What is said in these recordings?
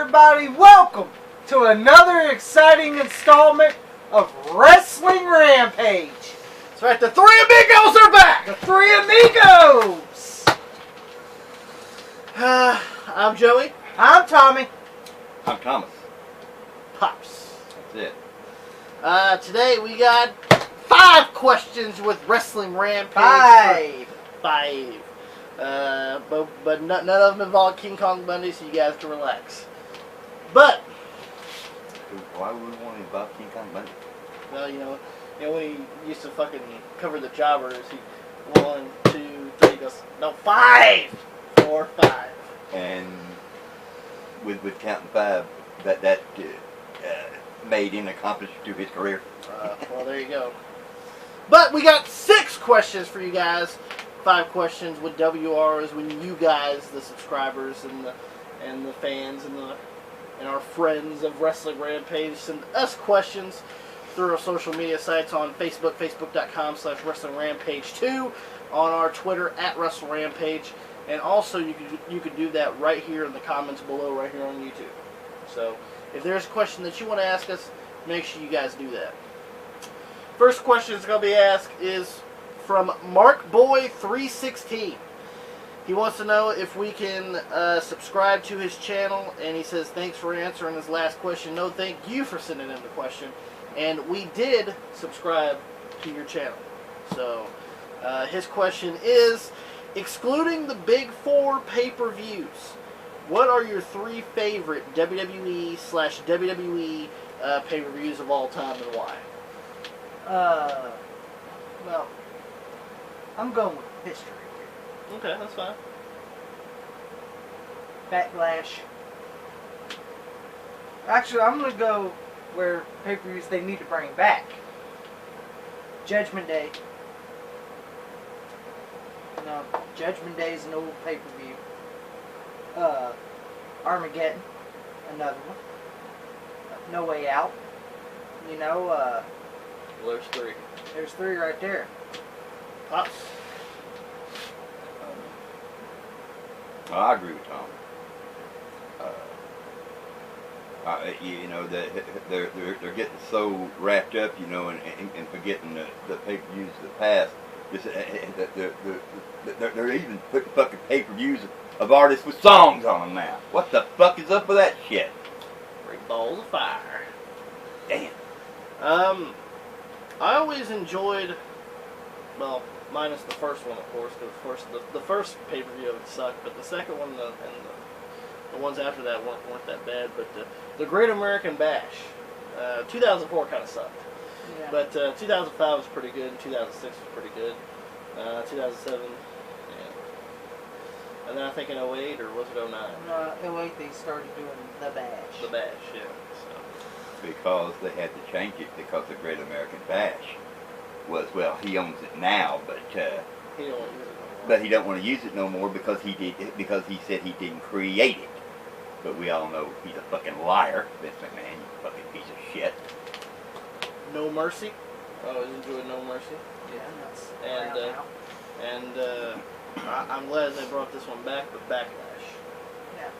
everybody, welcome to another exciting installment of Wrestling Rampage. That's right, the three amigos are back! The three amigos! I'm Joey. I'm Tommy. I'm Thomas. Pops. That's it. Today we got 5 questions with Wrestling Rampage. Five. But none of them involve King Kong Bundy, so you guys can relax. But Why would we want to involve King Kong Bundy? well, you know when he used to fucking cover the jobbers, he 1, 2, 3 goes no 5, 4, 5. And with counting 5, that made him accomplished to his career. Well, there you go. But we got 6 questions for you guys. 5 questions with WRs when you guys, the subscribers and the fans and our friends of Wrestling Rampage, send us questions through our social media sites on Facebook, facebook.com/WrestlingRampage2, on our Twitter @WrestleRampage, and also you could do that right here in the comments below, right here on YouTube. So if there's a question that you want to ask us, make sure you guys do that. First question that's going to be asked is from MarkBoy316. He wants to know if we can subscribe to his channel, and he says thanks for answering his last question. No, thank you for sending in the question. And we did subscribe to your channel. So his question is, excluding the big 4 pay-per-views, what are your 3 favorite WWE/WWE pay-per-views of all time and why? Well, I'm going with history. Okay, that's fine. Backlash. Actually, I'm going to go where pay-per-views they need to bring back. Judgment Day. No, Judgment Day is an old pay-per-view. Armageddon, another one. No Way Out. You know, Well, there's 3. there's 3 right there. Pops. I agree with Tom. You know, they're getting so wrapped up, you know, and forgetting the pay-per-views of the past. They're even putting fucking pay-per-views of artists with songs on them now. What the fuck is up with that shit? 3 balls of fire. Damn. I always enjoyed, well, minus the first one, of course, because the first pay-per-view of it sucked, but the second one and the ones after that weren't that bad. But the Great American Bash, 2004 kind of sucked. Yeah. But 2005 was pretty good, and 2006 was pretty good. 2007, yeah. And then I think in 08, or was it 09? In 08 they started doing the Bash. The Bash, yeah. So. Because they had to change it because the Great American Bash was, well, he owns it now, but He don't use it no more. but he don't want to use it no more because he said he didn't create it. But we all know he's a fucking liar, Vince McMahon, you fucking piece of shit. No Mercy. I always enjoyed No Mercy. Yeah, that's And I'm glad they brought this one back, but Backlash. yeah.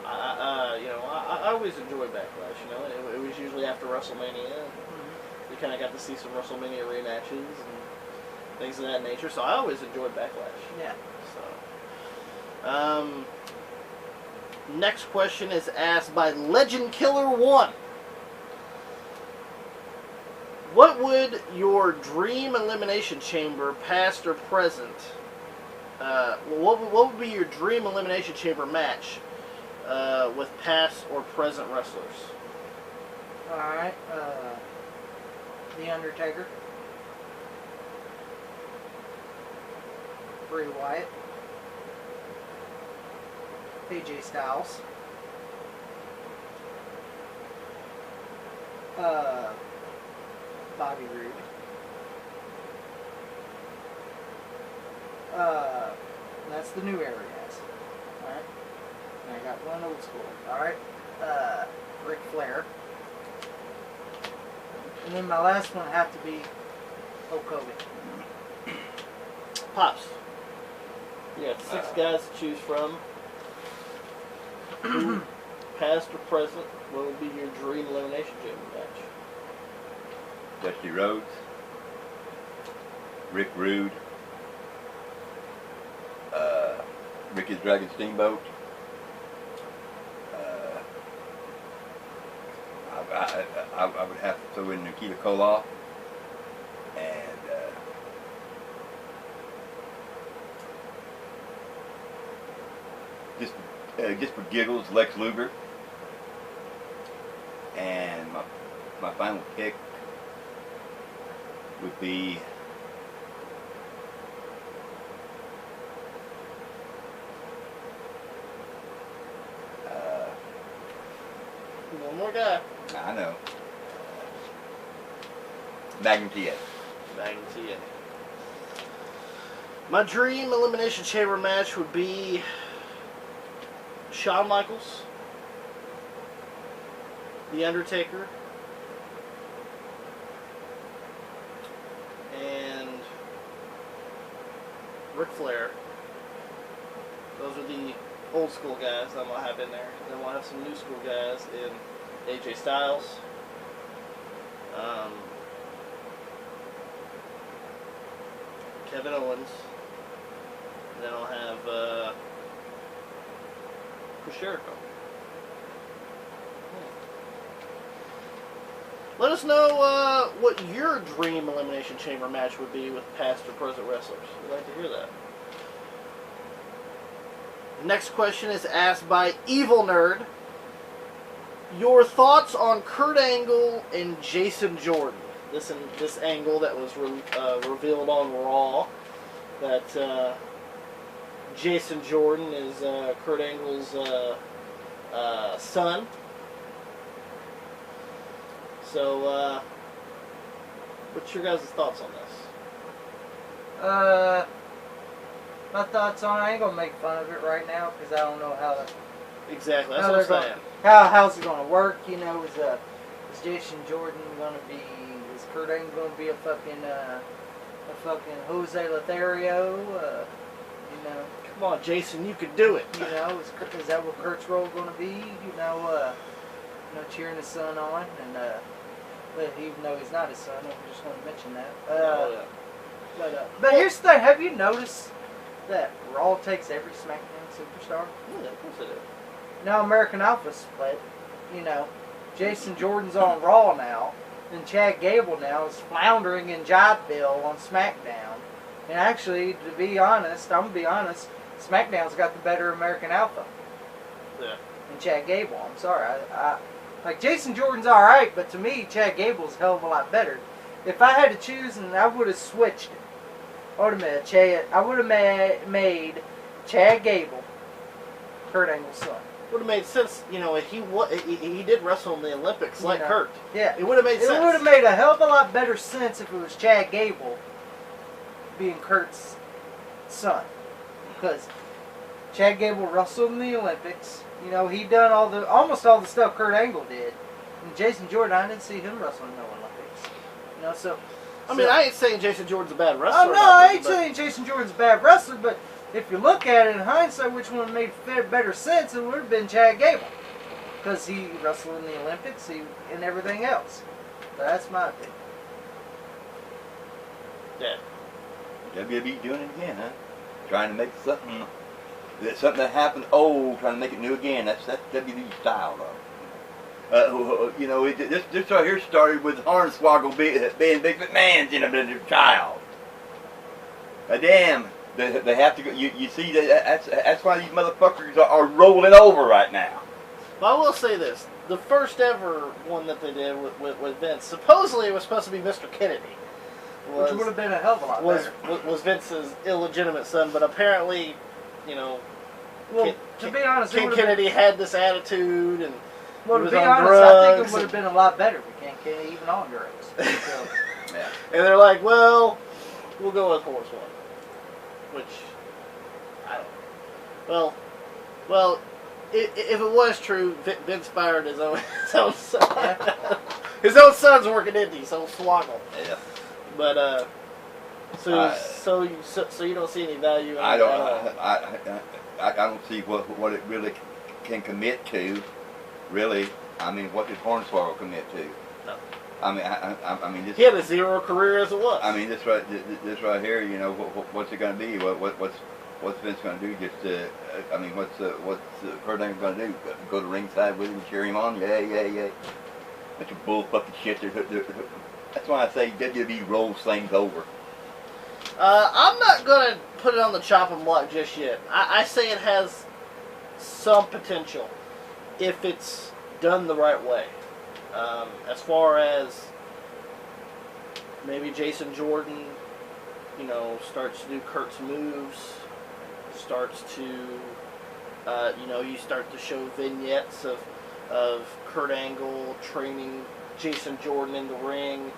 I always enjoyed Backlash. You know, it was usually after WrestleMania. We kind of got to see some WrestleMania rematches and things of that nature. So I always enjoyed Backlash. Yeah. So, next question is asked by Legend Killer 1. What would your dream elimination chamber, past or present? What would be your dream elimination chamber match with past or present wrestlers? Alright, The Undertaker. Bray Wyatt. AJ Styles. Bobby Roode. That's the new era, guys. Alright. And I got one old school. Alright. Ric Flair. And then my last one would have to be Hulk Hogan. Pops. You got 6 guys to choose from. past or present, what would be your dream elimination chamber match? Dusty Rhodes, Rick Rude, Ricky's Dragon Steamboat. I would have to throw in Nikita Koloff, and just for giggles, Lex Luger. And my final pick would be one more guy. I know. Magnum TA. Magnum TA. My dream elimination chamber match would be Shawn Michaels, The Undertaker, and Ric Flair. Those are the old school guys I'm going to have in there. Then we'll have some new school guys in AJ Styles. Kevin Owens. And then I'll have Chris Jericho. Let us know what your dream elimination chamber match would be with past or present wrestlers. We'd like to hear that. Next question is asked by Evil Nerd. Your thoughts on Kurt Angle and Jason Jordan? This angle that was revealed on Raw, that Jason Jordan is Kurt Angle's son. So, what's your guys' thoughts on this? My thoughts on it, I ain't gonna make fun of it right now because I don't know how. Exactly, that's what I'm saying. How's it gonna work? You know, is Jason Jordan gonna be? Is Kurt Angle gonna be a fucking Jose Lothario? You know. Come on, Jason, you could do it. You know, is that what Kurt's role gonna be? You know, cheering his son on, and but even though he's not his son, I just want to mention that. But here's the thing: have you noticed that Raw takes every SmackDown superstar? Yeah, of course it is. Now American Alpha split. You know, Jason Jordan's on Raw now, and Chad Gable now is floundering in Jobville on SmackDown. And actually, to be honest, I'm gonna be honest, SmackDown's got the better American Alpha. Yeah. And Chad Gable. I'm sorry. I like Jason Jordan's all right, but to me, Chad Gable's a hell of a lot better. If I had to choose, and I would have switched it. I would have made Chad Gable Kurt Angle's son. Would have made sense, you know. He did wrestle in the Olympics like Kurt. Yeah, it would have made sense. It would have made a hell of a lot better sense if it was Chad Gable being Kurt's son, because Chad Gable wrestled in the Olympics. You know, he done almost all the stuff Kurt Angle did. And Jason Jordan, I didn't see him wrestling in the Olympics. You know, so. I mean, I ain't saying Jason Jordan's a bad wrestler. Oh no, I ain't saying Jason Jordan's a bad wrestler, but if you look at it in hindsight, which one made better sense, it would have been Chad Gable, because he wrestled in the Olympics, and everything else. So that's my opinion. Yeah. WWE doing it again, huh? Trying to make something that happened old, trying to make it new again. That's WWE style, though. You know, this right here started with Hornswoggle being Big McMahon's child. Damn, they have to go. You see that's why these motherfuckers are rolling over right now. But I will say this: the first ever one that they did with Vince, supposedly it was supposed to be Mr. Kennedy. Which would have been a hell of a lot better. Was Vince's illegitimate son, but apparently, you know. Well, to be honest, King Kennedy had this attitude, and well, he was to be on honest, drugs, I think it would have been a lot better if King Kennedy even on drugs. So, yeah. And they're like, well, we'll go with Horse One, which I don't. Well, if it was true, Vince fired his own son. Yeah. His own son's working Indies, so swoggle. Yeah. But so you don't see any value in I it don't. at all. I don't see what it really can commit to. really, I mean, what did Hornswoggle commit to? No. I mean, this. He had a 0 career as it was. I mean, this right here. You know, what's it going to be? What's Vince going to do? Just, I mean, what's Kurt Angle going to do? Go to ringside with him and cheer him on? Yeah. That's a bull fucking shit. That's why I say WWE rolls things over. I'm not going to put it on the chopping block just yet. I say it has some potential if it's done the right way. As far as maybe Jason Jordan, you know, starts to do Kurt's moves, starts to, you know, you start to show vignettes of Kurt Angle training Jason Jordan in the ring,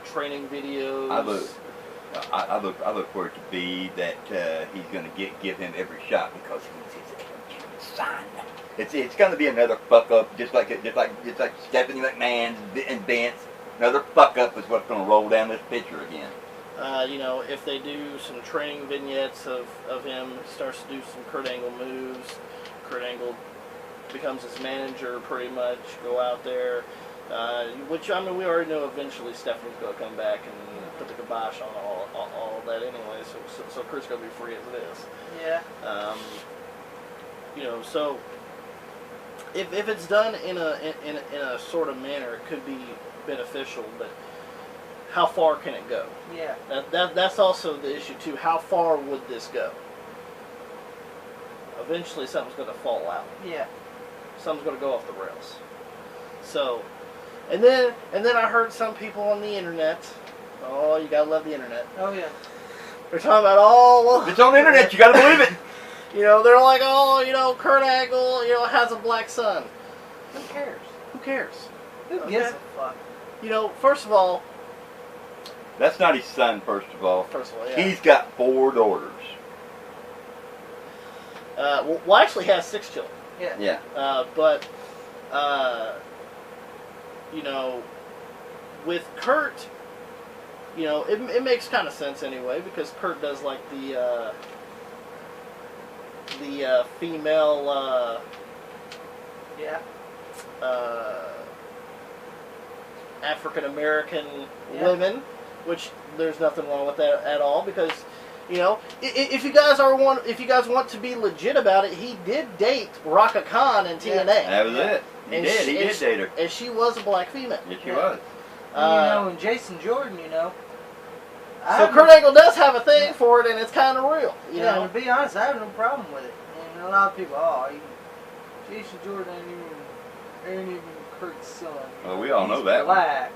training videos. I look for it to be that he's going to give him every shot because he's his son. It's going to be another fuck up, just like Stephanie McMahon and Vince. Another fuck up is what's going to roll down this picture again. You know, if they do some training vignettes of him, starts to do some Kurt Angle moves, Kurt Angle becomes his manager pretty much, go out there, which, I mean, we already know eventually Stephanie's going to come back and put the kibosh on all of that anyway, so Kurt's going to be free as it is. Yeah. You know, so if it's done in a sort of manner, it could be beneficial, but how far can it go? Yeah. That's also the issue too. How far would this go? Eventually, something's going to fall out. Yeah. Something's going to go off the rails. So, and then I heard some people on the internet. Oh, you gotta love the internet. Oh yeah. They're talking about well, it's on the internet. You gotta believe it. You know, they're like, oh, you know, Kurt Angle, you know, has a black son. Who cares? Who cares? Who gives a fuck? You know, first of all, that's not his son. First of all, yeah. He's got 4 daughters. Well, actually, has 6 children. Yeah. But you know, with Kurt, you know, it makes kind of sense anyway, because Kurt does like the female African American women, which there's nothing wrong with that at all, because, you know, if you guys want to be legit about it, he did date Raka Khan in TNA. That was it. He did date her, and she was a black female. Yes, she was. You know, and Jason Jordan, you know. So Kurt Angle does have a thing for it, and it's kind of real. You know? And to be honest, I have no problem with it. And a lot of people, Jason Jordan ain't even Kurt's son. Well, we all know that black.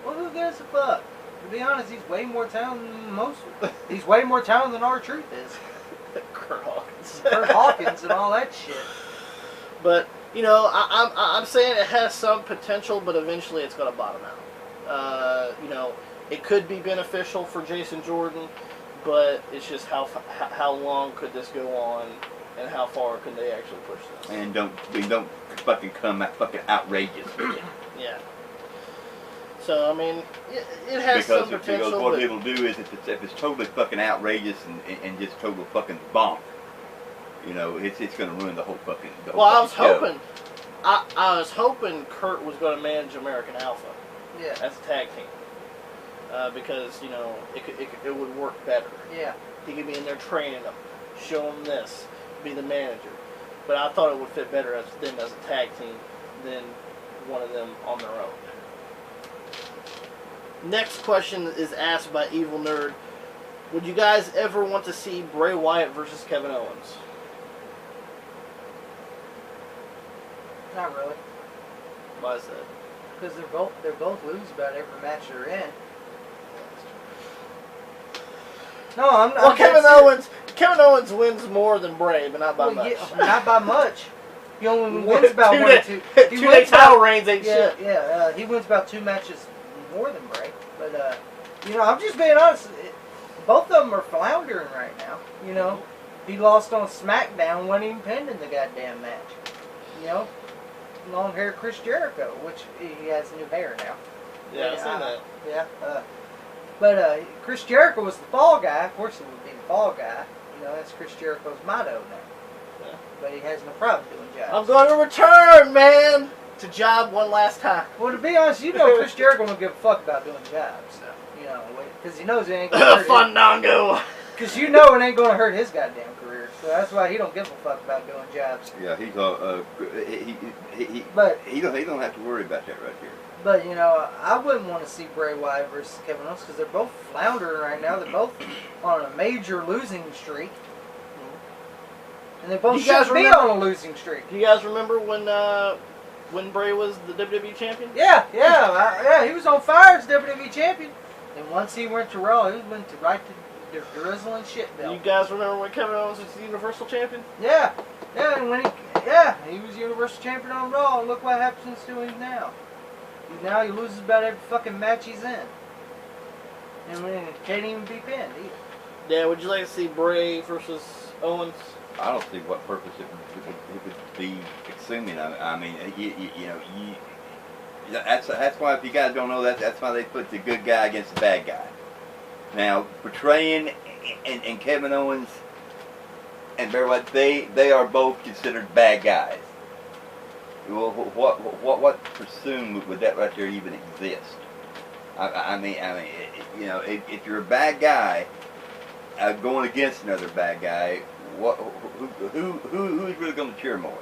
Well, who gives a fuck? To be honest, he's way more talented than most. He's way more talented than R-Truth is. Kurt Hawkins. Kurt Hawkins and all that shit. But, you know, I'm saying it has some potential, but eventually it's going to bottom out. You know, it could be beneficial for Jason Jordan, but it's just how long could this go on, and how far could they actually push this? And don't fucking come out fucking outrageous with it. Yeah. So I mean, it has some potential. Because what it'll do is if it's totally fucking outrageous and just total fucking bonk, you know, it's going to ruin the whole fucking. I was hoping Kurt was going to manage American Alpha. Yeah. As a tag team. Because, you know, it would work better. Yeah. He could be in there training them, show them this, be the manager. But I thought it would fit better as them as a tag team than one of them on their own. Next question is asked by Evil Nerd. Would you guys ever want to see Bray Wyatt versus Kevin Owens? Not really. Why is that? Because they're both lose about every match they're in. No, I'm not. Well, Kevin Owens wins more than Bray, but not by much. Yeah, not by much. He only wins about 1 or 2. Two-day title reigns ain't shit. Yeah, he wins about 2 matches more than Bray. But, you know, I'm just being honest. Both of them are floundering right now. You know, he lost on SmackDown, wasn't even pinned in the goddamn match. You know, long hair Chris Jericho, which he has new hair now. Yeah, I've seen that. Yeah. But Chris Jericho was the fall guy. Of course, he would be the fall guy. You know, that's Chris Jericho's motto now. Yeah. But he has no problem doing jobs. I'm going to return, man, to job one last time. Well, to be honest, you know Chris Jericho don't give a fuck about doing jobs. You know, because he knows it ain't going to hurt Fandango. Because you know it ain't going to hurt his goddamn career. So that's why he don't give a fuck about doing jobs. Yeah, he's he don't have to worry about that right here. But, you know, I wouldn't want to see Bray Wyatt versus Kevin Owens because they're both floundering right now. They're both on a major losing streak. And they both should be on a losing streak. Do you guys remember when Bray was the WWE champion? Yeah, he was on fire as WWE champion. And once he went to Raw, he went right to the drizzling shit belt. You guys remember when Kevin Owens was the Universal Champion? Yeah, and when he was Universal Champion on Raw, and look what happens to him now. Now he loses about every fucking match he's in. And he can't even be pinned either. Yeah, would you like to see Bray versus Owens? I don't see what purpose it would be assuming. I mean, that's why, if you guys don't know that, that's why they put the good guy against the bad guy. Now, portraying and Kevin Owens and Bray Wyatt, they are both considered bad guys. Well, what presume would that right there even exist? I mean, you know, if you're a bad guy going against another bad guy, who's really going to cheer more?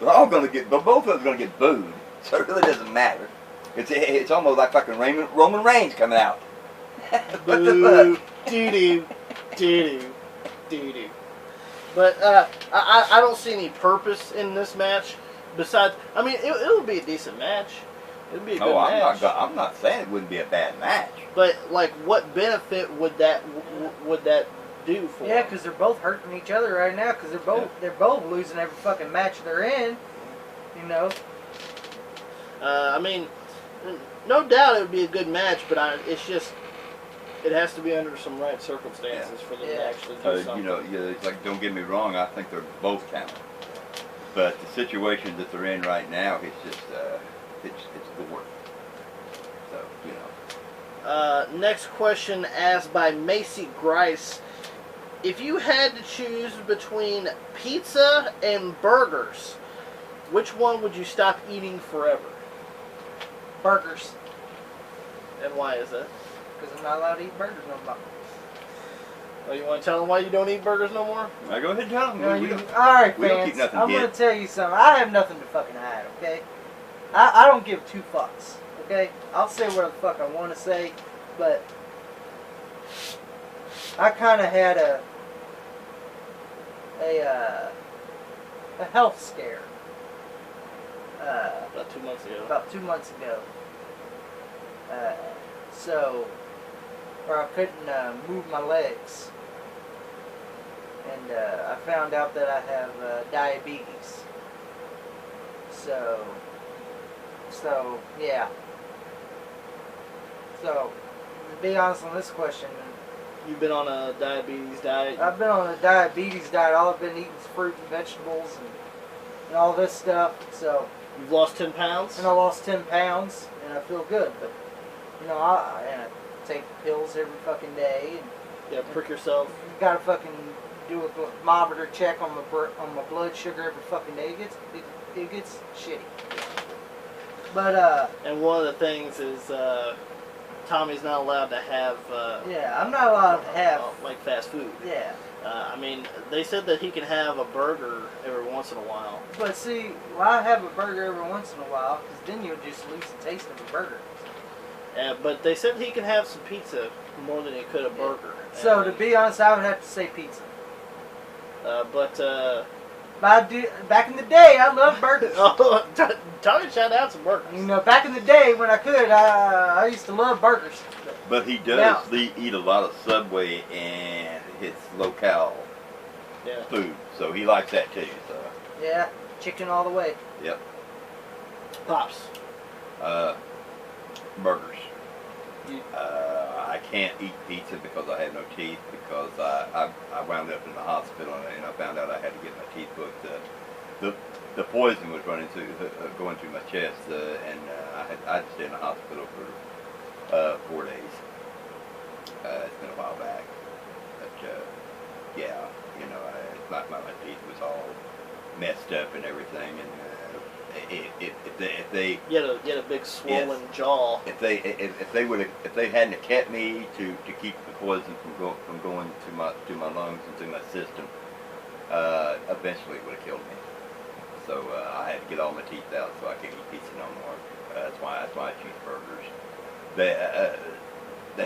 They're all going to get, but both of them are going to get booed. So it really doesn't matter. It's almost like fucking Roman Reigns coming out. What the fuck? Doo-doo. But I don't see any purpose in this match. Besides, I mean, it would be a decent match. It would be a good match. I'm not saying it wouldn't be a bad match. But like, what benefit would that do for? Yeah, because they're both hurting each other right now. Because they're both losing every fucking match they're in. You know. I mean, no doubt it would be a good match, but it's just it has to be under some right circumstances for them to actually do something. It's like, don't get me wrong. I think they're both talented. But the situation that they're in right now, it's just, it's the work. So, you know. Next question asked by Macy Grice. If you had to choose between pizza and burgers, which one would you stop eating forever? Burgers. And why is that? Because I'm not allowed to eat burgers no more. Oh, you want to tell them why you don't eat burgers no more? Now go ahead and tell them. Alright, fans. I'm going to tell you something. I have nothing to fucking hide, okay? I don't give two fucks, okay? I'll say what the fuck I want to say, but I kind of had a health scare. About 2 months ago. About 2 months ago. Where I couldn't move my legs. And I found out that I have diabetes. So, yeah. So, to be honest on this question, you've been on a diabetes diet? I've been on a diabetes diet. All I've been eating is fruit and vegetables and all this stuff. So, you've lost 10 pounds? And I lost 10 pounds, and I feel good. But, you know, I take pills every fucking day. And yeah, prick yourself. You gotta fucking do a thermometer check on my blood sugar every fucking day. It gets shitty. But and one of the things is Tommy's not allowed to have. Yeah, I'm not allowed to have like fast food. Yeah. I mean, they said that he can have a burger every once in a while. But see, why have a burger every once in a while? Because then you'll just lose the taste of a burger. But they said he can have some pizza more than he could a burger. So to be honest, I would have to say pizza. Back in the day, I loved burgers. Tommy shout out some burgers. You know, back in the day when I could, I used to love burgers. But he does eat a lot of Subway and his locale food, so he likes that too. So. Yeah, chicken all the way. Yep. Pops. Burgers. I can't eat pizza because I have no teeth, because I wound up in the hospital and I found out I had to get my teeth booked. The poison was going through my chest, and I had to stay in the hospital for 4 days. It's been a while back, but yeah, you know, my teeth was all messed up and everything. And if they You had a big swollen jaw. if they hadn't kept me to keep the poison from going to my lungs and to my system, eventually it would have killed me. So I had to get all my teeth out, so I can't eat pizza no more. That's why I choose burgers.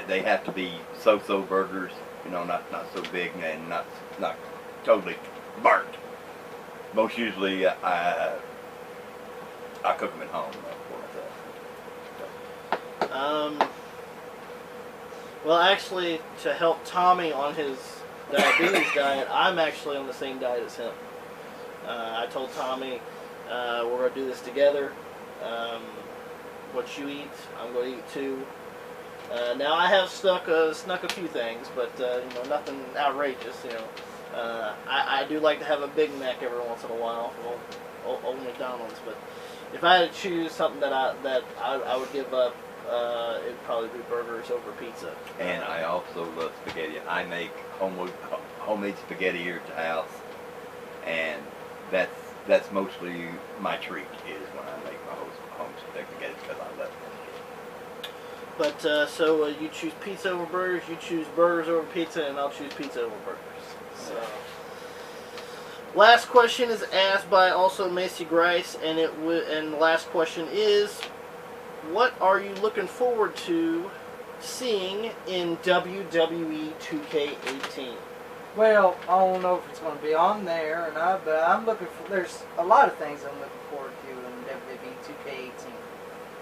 They have to be so burgers, not so big and not totally burnt. Most usually I cook them at home for myself. Well, actually, to help Tommy on his diabetes diet, I'm actually on the same diet as him. I told Tommy we're going to do this together. What you eat, I'm going to eat too. Now I have snuck a few things, but nothing outrageous. I do like to have a Big Mac every once in a while from old McDonald's. But if I had to choose something that I would give up, it'd probably be burgers over pizza. And I also love spaghetti. I make homemade spaghetti here at the house, and that's mostly my treat is when I make my home spaghetti because I love it. But so you choose pizza over burgers, you choose burgers over pizza, and I'll choose pizza over burgers. So, last question is asked by also Macy Grice, and the last question is, what are you looking forward to seeing in WWE 2K18? Well, I don't know if it's going to be on there or not, but I'm looking for. There's a lot of things I'm looking forward to in WWE 2K18.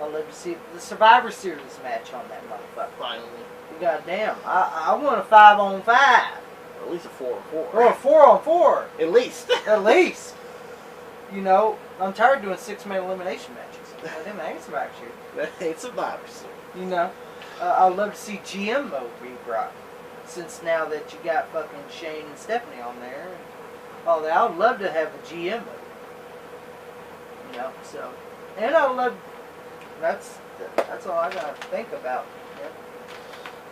I'd love to see the Survivor Series match on that motherfucker. Finally. Goddamn, I want a 5-on-5. At least a 4-on-4. Or a 4-on-4. At least. At least. I'm tired of doing 6-man elimination matches. Damn, that ain't Survivor Series. That ain't Survivor Series. I'd love to see GM mode be brought. Since now that you got fucking Shane and Stephanie on there and all that, I would love to have a GM mode. So, and I would love. That's all I gotta think about.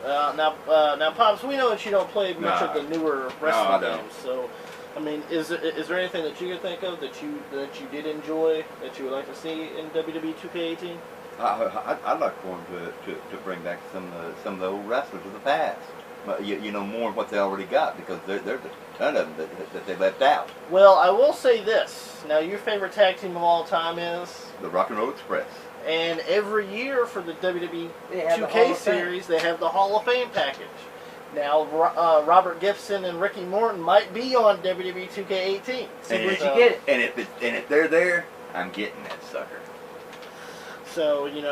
Now, Pops, we know that you don't play much of the newer wrestling games. So, I mean, is there anything that you could think of that you did enjoy that you would like to see in WWE 2K18? I'd like for them to bring back some of the old wrestlers of the past. More of what they already got, because there's a ton of them that they left out. Well, I will say this. Now, your favorite tag team of all time is? The Rock and Roll Express. And every year for the WWE 2K series, they have the Hall of Fame package. Now, Robert Gibson and Ricky Morton might be on WWE 2K18. So where'd you get it? And if they're there, I'm getting that sucker. So you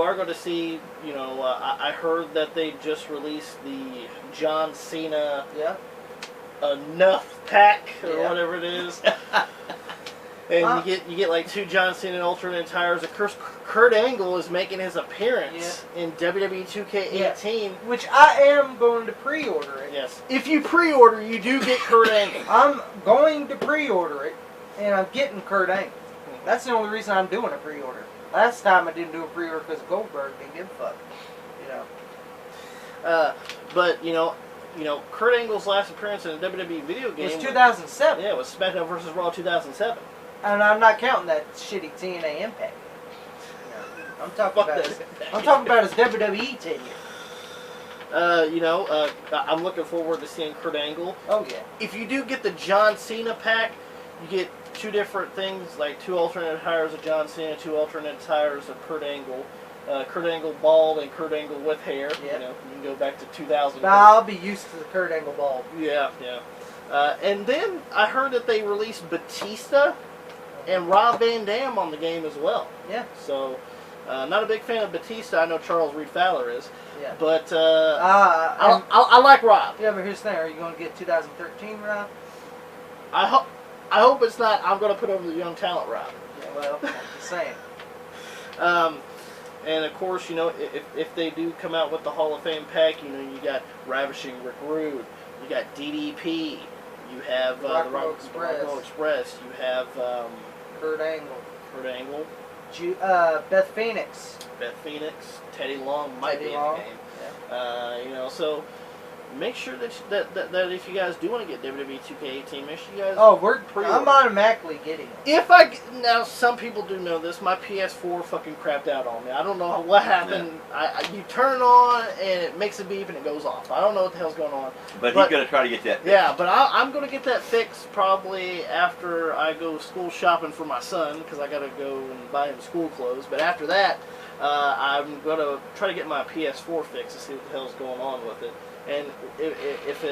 are going to see. I heard that they just released the John Cena enough pack or whatever it is, and you get like 2 John Cena alternate tires. Of course, Kurt Angle is making his appearance in WWE 2K18, which I am going to pre-order it. Yes, if you pre-order, you do get Kurt Angle. I'm going to pre-order it, and I'm getting Kurt Angle. That's the only reason I'm doing a pre-order. Last time I didn't do a pre-order because Goldberg didn't give a fuck, But Kurt Angle's last appearance in a WWE video game was 2007. Yeah, it was SmackDown vs. Raw 2007. And I'm not counting that shitty TNA Impact. I'm talking about his WWE tenure. I'm looking forward to seeing Kurt Angle. Oh yeah. If you do get the John Cena pack, you get 2 different things, like 2 alternate tires of John Cena, 2 alternate tires of Kurt Angle. Kurt Angle bald and Kurt Angle with hair. Yeah. You can go back to 2000. I'll be used to the Kurt Angle bald. Yeah. And then I heard that they released Batista and Rob Van Dam on the game as well. Yeah. So, not a big fan of Batista. I know Charles Reed Fowler is. Yeah. But I like Rob. Yeah, but here's the thing: are you going to get 2013 Rob? I hope it's not. I'm going to put over the young talent Rob. Yeah, well, I'm just saying. And of course, if they do come out with the Hall of Fame pack, you got Ravishing Rick Rude, you got DDP, you have the Rock and Roll Express, you have Kurt Angle. Beth Phoenix. Teddy Long might be in the game. Yeah. So make sure that if you guys do want to get WWE 2K18, make sure you guys. Oh, pre-order. I'm automatically getting it. If now, some people do know this. My PS4 fucking crapped out on me. I don't know what happened. Yeah. You turn it on and it makes a beep and it goes off. I don't know what the hell's going on. But he's gonna try to get that fixed. Yeah, but I'm gonna get that fixed probably after I go school shopping for my son, because I gotta go and buy him school clothes. But after that, I'm gonna try to get my PS4 fixed to see what the hell's going on with it. And if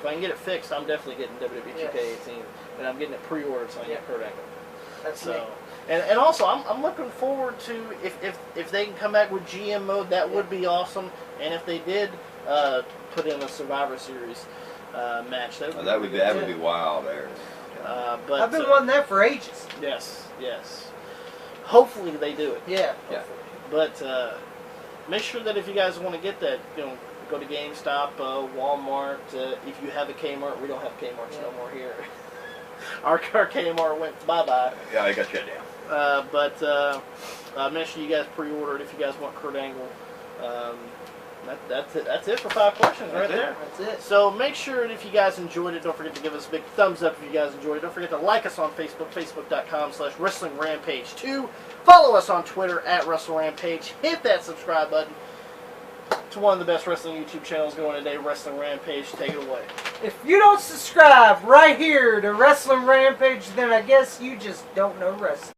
I can get it fixed, I'm definitely getting WWE 2K18, and I'm getting it pre-ordered so I can get Kurt Angle. That's so. me. And also, I'm looking forward to if they can come back with GM mode, that would be awesome. And if they did put in a Survivor Series match, that would be wild there. But I've been wanting that for ages. Yes. Hopefully they do it. Yeah. But make sure that if you guys want to get that, go to GameStop, Walmart. If you have a Kmart, we don't have Kmart's no more here. Our Kmart went bye-bye. Yeah, I got shut down. But make sure you guys pre-order it if you guys want Kurt Angle. That's it for 5 questions right there. That's it. So make sure that if you guys enjoyed it, don't forget to give us a big thumbs up if you guys enjoyed it. Don't forget to like us on Facebook, facebook.com/WrestlingRampage2. Follow us on Twitter @WrestleRampage. Hit that subscribe button to one of the best wrestling YouTube channels going today, Wrestling Rampage. Take it away. If you don't subscribe right here to Wrestling Rampage, then I guess you just don't know wrestling.